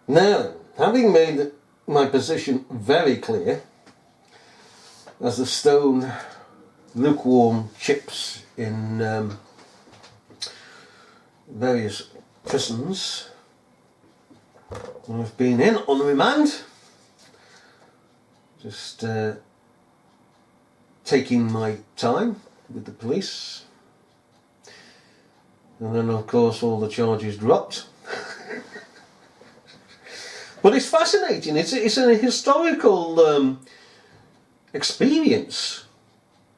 Now, having made my position very clear, as the stone lukewarm chips in various prisons I've been in on remand, just taking my time with the police, and then of course all the charges dropped. But it's fascinating. It's a historical experience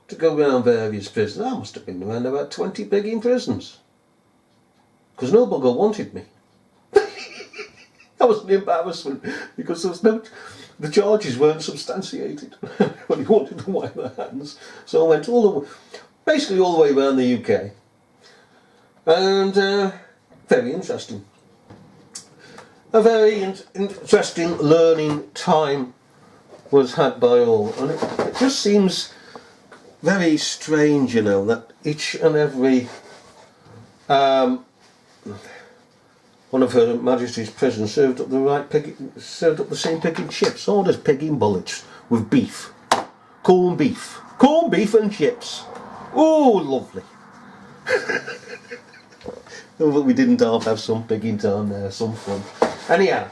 to go around various prisons. I must have been around about 20 pigging prisons, because no bugger wanted me. That was an embarrassment, because the charges weren't substantiated. But he wanted to wipe their hands, so I went basically all the way around the UK, and very interesting. A very interesting learning time was had by all, and it just seems very strange, that each and every one of Her Majesty's prisons served up the same pig and chips, orders pigging bullets with beef, corned beef and chips. Oh, lovely. But we didn't half have some pigging time there, some fun. Anyhow,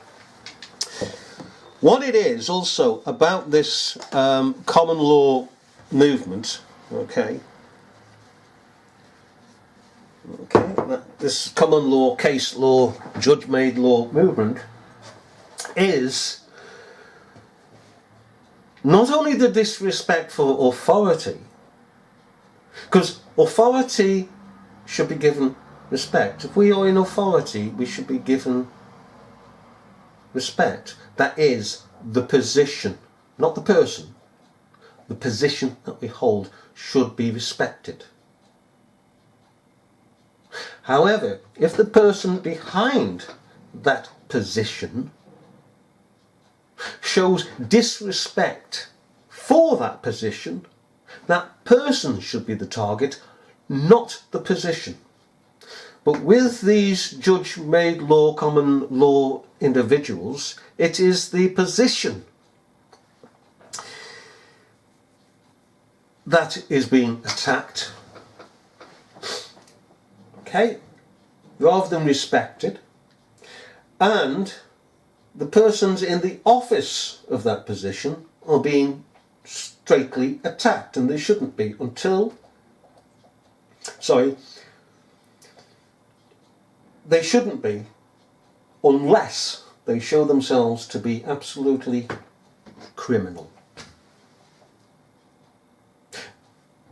what it is also about this common law movement, this common law, case law, judge-made law movement, is not only the disrespect for authority, because authority should be given respect. If we are in authority, we should be given respect. That is the position, not the person. The position that we hold should be respected. However, if the person behind that position shows disrespect for that position, that person should be the target, not the position. But with these judge-made law, common law individuals, it is the position that is being attacked, rather than respected, and the persons in the office of that position are being straightly attacked, and they shouldn't be they shouldn't be unless they show themselves to be absolutely criminal.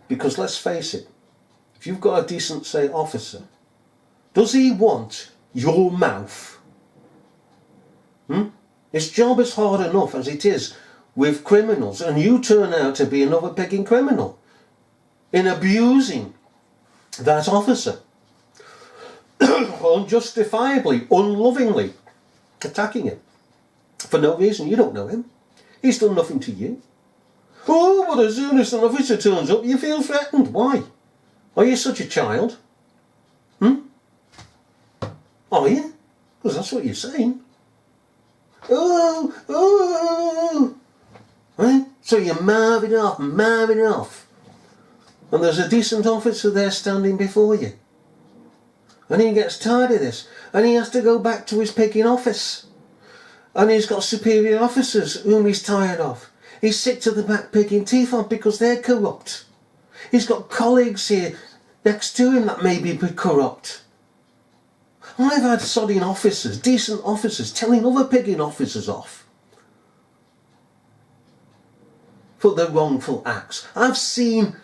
Because let's face it, if you've got a decent, say, officer, does he want your mouth? His job is hard enough as it is with criminals, and you turn out to be another pigging criminal in abusing that officer. Unjustifiably, unlovingly attacking him for no reason. You don't know him. He's done nothing to you. Oh, but as soon as an officer turns up, you feel threatened. Why? Are you such a child? Are you? Because that's what you're saying. Right? So you're mouthing off. And there's a decent officer there standing before you. And he gets tired of this, and he has to go back to his pigging office. And he's got superior officers whom he's tired of. He's sick to the back picking teeth on because they're corrupt. He's got colleagues here next to him that may be corrupt. I've had sodding officers, decent officers, telling other pigging officers off for their wrongful acts. I've seen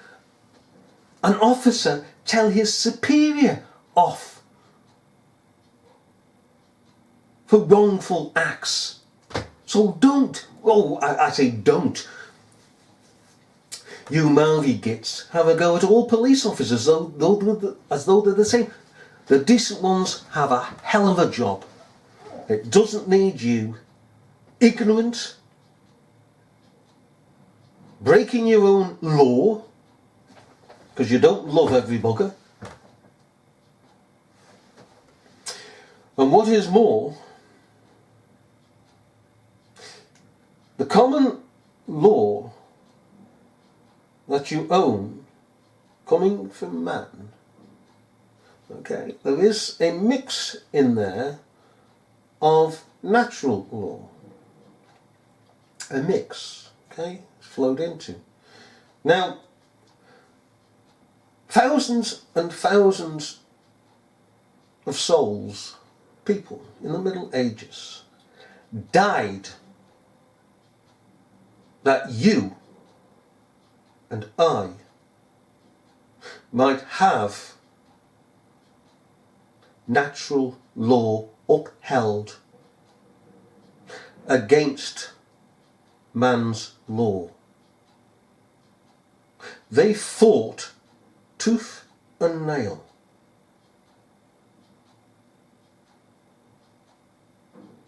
an officer tell his superior off for wrongful acts. So don't. I say don't. You mouthy gits have a go at all police officers as though they're the same. The decent ones have a hell of a job. It doesn't need you, ignorant, breaking your own law, because you don't love every bugger. And what is more, that you own coming from man, okay, there is a mix in there of natural law. A mix, okay, flowed into. Now, thousands and thousands of souls, people in the Middle Ages, died that you and I might have natural law upheld against man's law. They fought tooth and nail.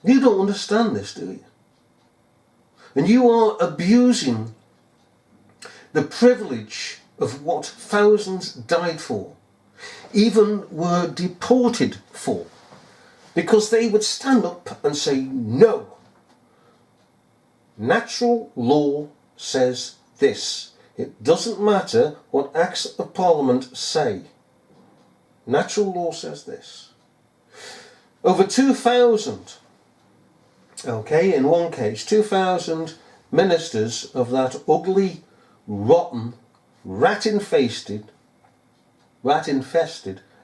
You don't understand this, do you? And you are abusing the privilege of what thousands died for, even were deported for, because they would stand up and say, no, natural law says this. It doesn't matter what Acts of Parliament say. Natural law says this. Over 2,000, okay, in one case, 2,000 ministers of that ugly, rotten, rat-infested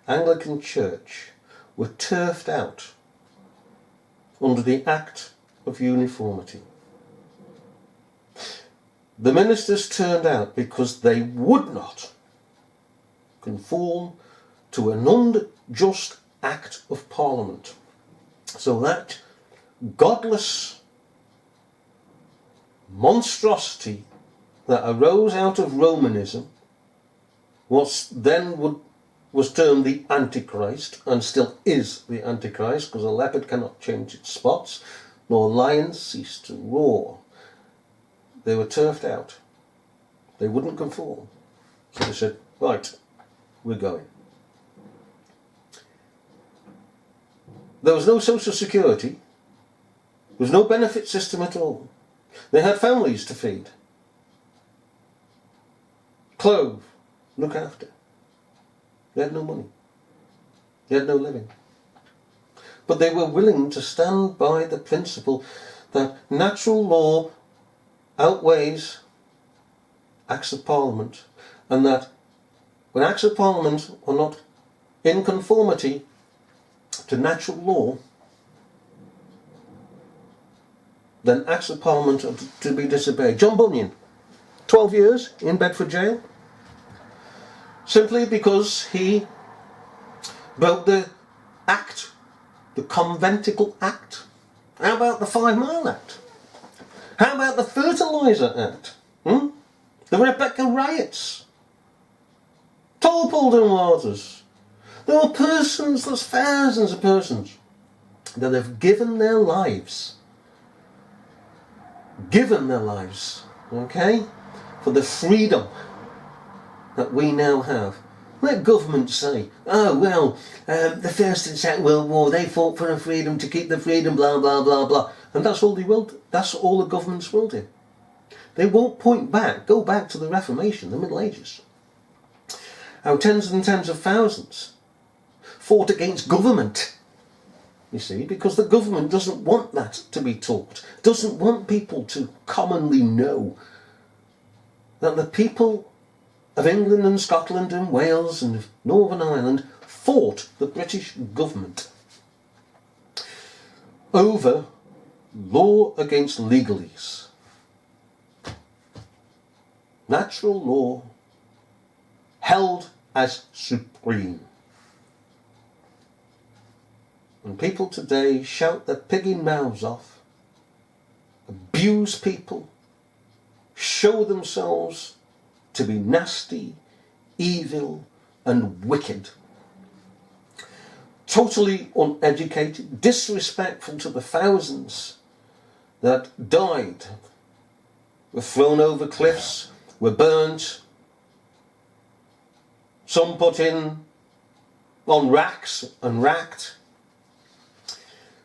Anglican Church were turfed out under the Act of Uniformity. The ministers turned out because they would not conform to an unjust Act of Parliament. So that godless monstrosity that arose out of Romanism was termed the Antichrist, and still is the Antichrist, because a leopard cannot change its spots, nor a lion cease to roar. They were turfed out. They wouldn't conform. So they said, right, we're going. There was no social security. There was no benefit system at all. They had families to feed, clothe, look after. They had no money. They had no living. But they were willing to stand by the principle that natural law outweighs Acts of Parliament, and that when Acts of Parliament are not in conformity to natural law, then Acts of Parliament are to be disobeyed. John Bunyan, 12 years in Bedford jail, simply because he broke the Act, the Conventicle Act. How about the 5 Mile Act? How about the Fertiliser Act? The Rebecca riots? Tolpuldon Waters? There are persons, there's thousands of persons that have given their lives, okay, for the freedom that we now have. Let government say, oh well, the First and Second World War, they fought for the freedom to keep the freedom, blah blah blah blah, and that's all they will do. That's all the governments will do. They won't go back to the Reformation, the Middle Ages. How tens and tens of thousands fought against government, you see, because the government doesn't want that to be taught, doesn't want people to commonly know that the people of England and Scotland and Wales and Northern Ireland fought the British government over law against legalese. Natural law held as supreme. And people today shout their pigging mouths off, abuse people, show themselves to be nasty, evil and wicked, totally uneducated, disrespectful to the thousands that died, were thrown over cliffs, were burnt, some put in on racks and racked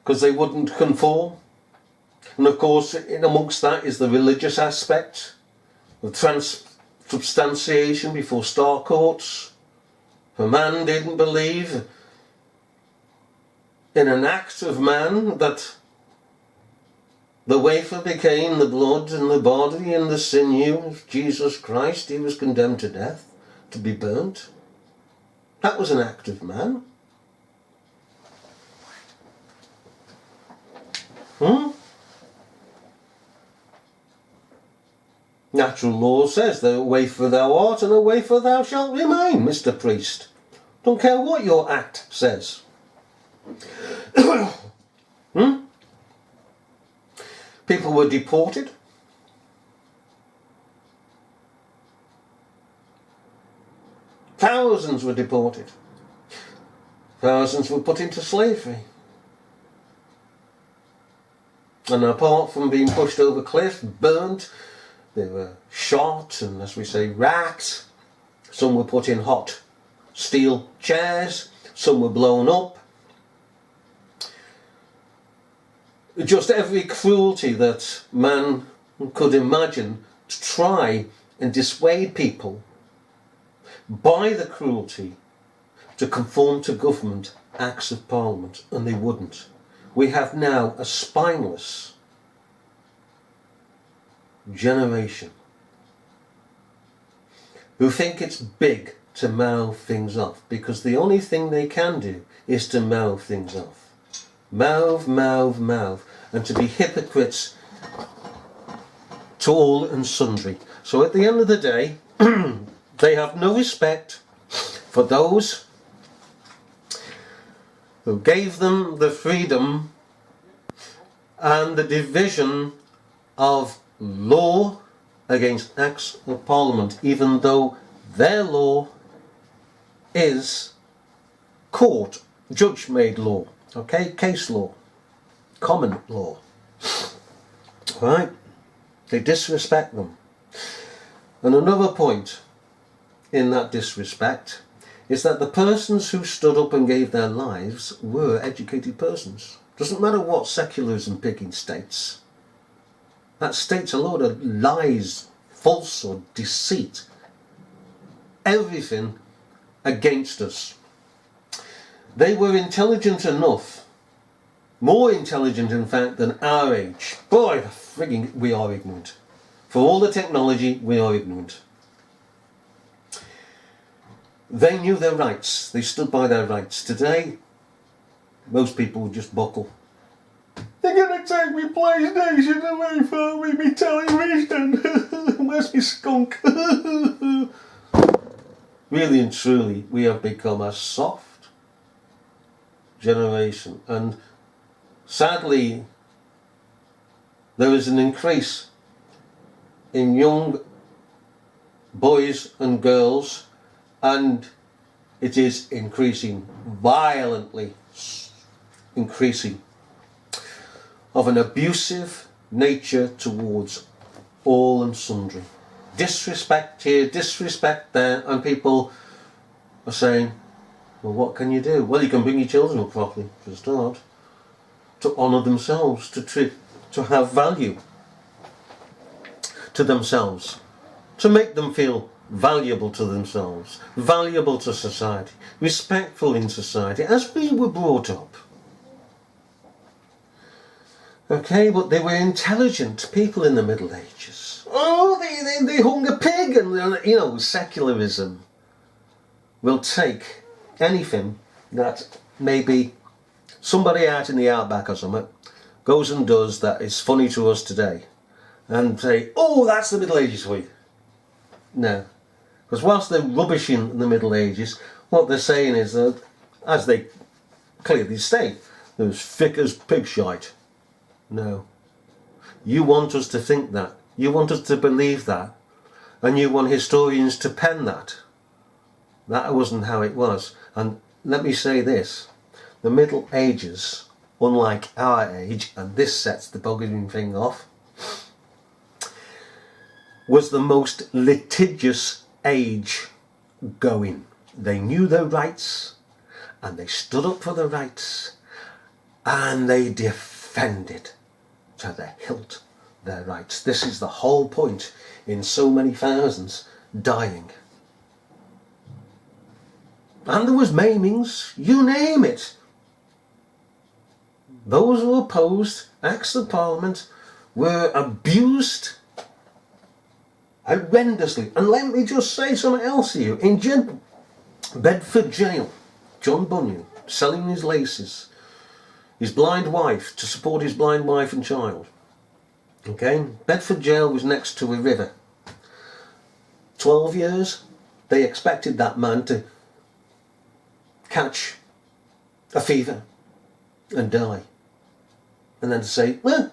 because they wouldn't conform. And of course, in amongst that is the religious aspect of substantiation before star courts. If a man didn't believe in an act of man, that the wafer became the blood and the body and the sinew of Jesus Christ, he was condemned to death, to be burnt. That was an act of man. Natural law says that a wafer thou art and a wafer thou shalt remain, Mr. Priest. Don't care what your act says. People were deported. Thousands were deported. Thousands were put into slavery. And apart from being pushed over cliffs, burnt, they were shot and, as we say, racked. Some were put in hot steel chairs. Some were blown up. Just every cruelty that man could imagine to try and dissuade people by the cruelty to conform to government acts of parliament, and they wouldn't. We have now a spineless generation who think it's big to mouth things off, because the only thing they can do is to mouth things off. Mouth, mouth, mouth, and to be hypocrites to all and sundry. So at the end of the day, they have no respect for those who gave them the freedom and the division of law against acts of parliament, even though their law is court, judge-made law, okay, case law, common law. Right? They disrespect them. And another point in that disrespect is that the persons who stood up and gave their lives were educated persons. Doesn't matter what secularism picking states. That states a load of lies, falsehood, deceit, everything against us. They were intelligent enough, more intelligent in fact than our age. Boy, frigging we are ignorant. For all the technology, we are ignorant. They knew their rights. They stood by their rights. Today, most people would just buckle. They're going to take me PlayStation away from me, me television. Where's me skunk? Really and truly, we have become a soft generation. And sadly, there is an increase in young boys and girls, and it is increasing violently, increasing, of an abusive nature towards all and sundry. Disrespect here, disrespect there, and people are saying, well, what can you do? Well, you can bring your children up properly, for a start, to honour themselves, to have value to themselves, to make them feel valuable to themselves, valuable to society, respectful in society, as we were brought up. Okay, but they were intelligent people in the Middle Ages. Oh, they hung a pig, and you know, secularism will take anything that maybe somebody out in the outback or something goes and does that is funny to us today, and say, oh, that's the Middle Ages for you. No. Because whilst they're rubbishing the Middle Ages, what they're saying is that, as they clearly state, they're as thick as pig shite. No. You want us to think that. You want us to believe that. And you want historians to pen that. That wasn't how it was. And let me say this. The Middle Ages, unlike our age, and this sets the buggering thing off, was the most litigious age going. They knew their rights, and they stood up for their rights, and they defended to the hilt their rights. This is the whole point in so many thousands dying. And there was maimings, you name it. Those who opposed Acts of Parliament were abused horrendously. And let me just say something else to you. In Bedford Jail, John Bunyan, selling his laces, his blind wife, to support his blind wife and child. Okay, Bedford Jail was next to a river. 12 years, they expected that man to catch a fever and die. And then to say, well,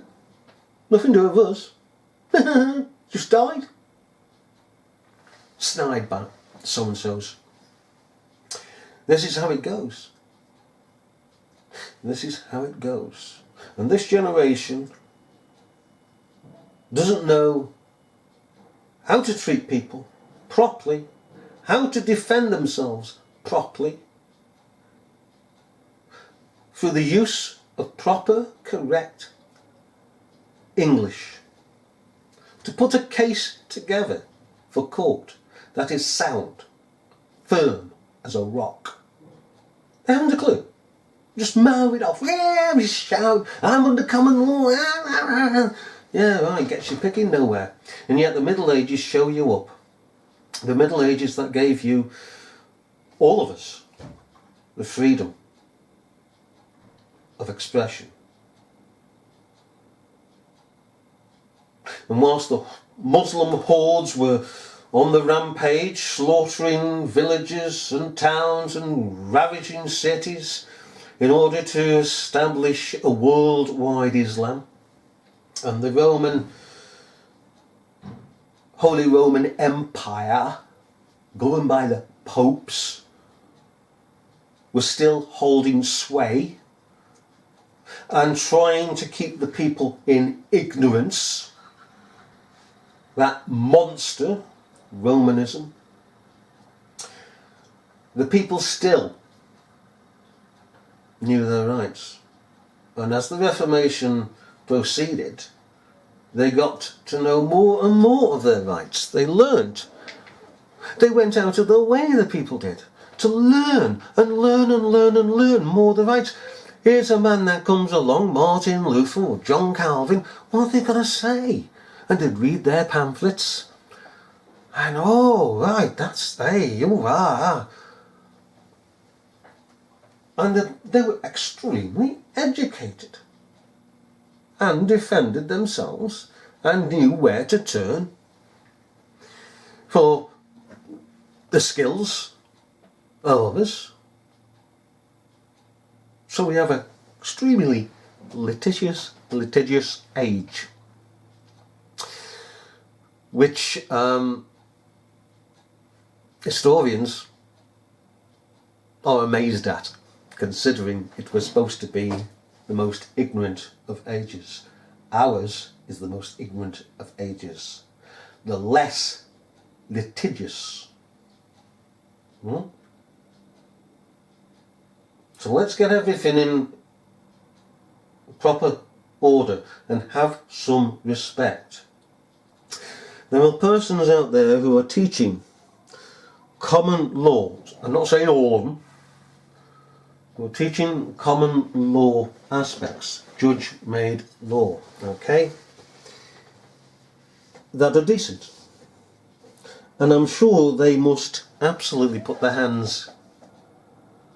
nothing to do with us. Just died. Snide by so-and-sos. This is how it goes. This is how it goes. And this generation doesn't know how to treat people properly, how to defend themselves properly, through the use of proper, correct English. To put a case together for court that is sound, firm as a rock. They haven't a clue. Just mow it off. Yeah, we shout, I'm under common law. Yeah, right, gets you picking nowhere. And yet the Middle Ages show you up. The Middle Ages that gave you, all of us, the freedom of expression. And whilst the Muslim hordes were on the rampage, slaughtering villages and towns and ravaging cities in order to establish a worldwide Islam, and the Holy Roman Empire, governed by the popes, was still holding sway and trying to keep the people in ignorance. That monster, Romanism, the people still knew their rights. And as the Reformation proceeded, they got to know more and more of their rights. They learned. They went out of their way, the people did, to learn and learn and learn and learn more of the rights. Here's a man that comes along, Martin Luther or John Calvin, what are they going to say? And they'd read their pamphlets. And oh, right, that's they, you are. And they were extremely educated and defended themselves and knew where to turn for the skills of others. So we have an extremely litigious age, which historians are amazed at, considering it was supposed to be the most ignorant of ages. Ours is the most ignorant of ages. The less litigious. So let's get everything in proper order and have some respect. There are persons out there who are teaching common law. I'm not saying all of them. We're teaching common law aspects, judge-made law, okay, that are decent. And I'm sure they must absolutely put their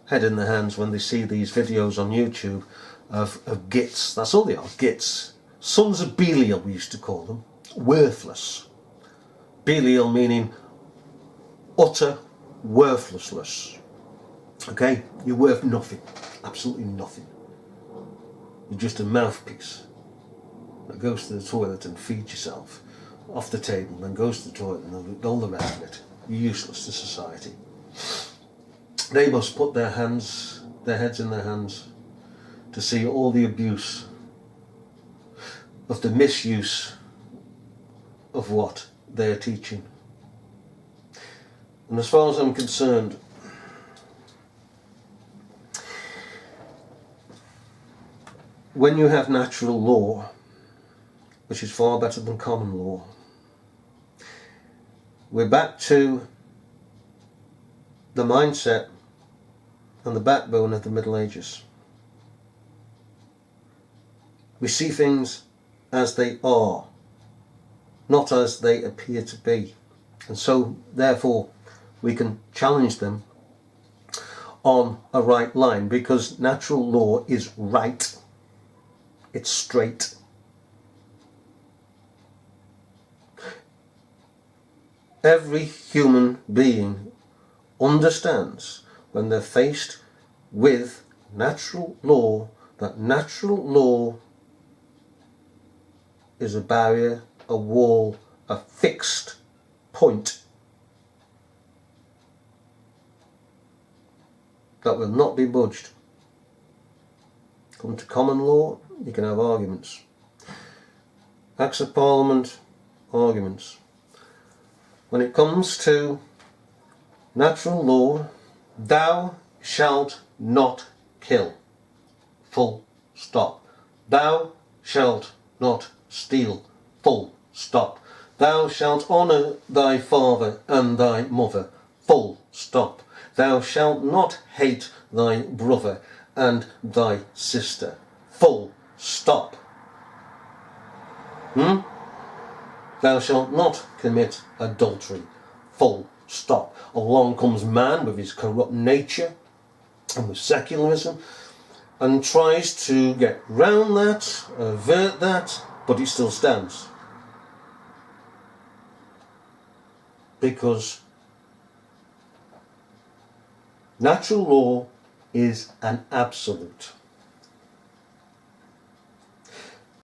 head in their hands when they see these videos on YouTube of gits. That's all they are, gits. Sons of Belial, we used to call them. Worthless. Belial meaning utter worthlessness. Okay, you're worth nothing, absolutely nothing. You're just a mouthpiece that goes to the toilet and feeds yourself off the table, then goes to the toilet and all the rest of it. You're useless to society. They must put their heads in their hands to see all the abuse of the misuse of what they are teaching. And as far as I'm concerned, when you have natural law, which is far better than common law, we're back to the mindset and the backbone of the Middle Ages. We see things as they are, not as they appear to be. And so, therefore, we can challenge them on a right line, because natural law is right. It's straight. Every human being understands when they're faced with natural law that natural law is a barrier, a wall, a fixed point that will not be budged. Come to common law, you can have arguments. Acts of Parliament, arguments. When it comes to natural law, thou shalt not kill. Full stop. Thou shalt not steal. Full stop. Thou shalt honour thy father and thy mother. Full stop. Thou shalt not hate thy brother and thy sister. Full stop. Thou shalt not commit adultery. Full stop. Along comes man with his corrupt nature and with secularism and tries to get round that, avert that, but it still stands. Because natural law is an absolute.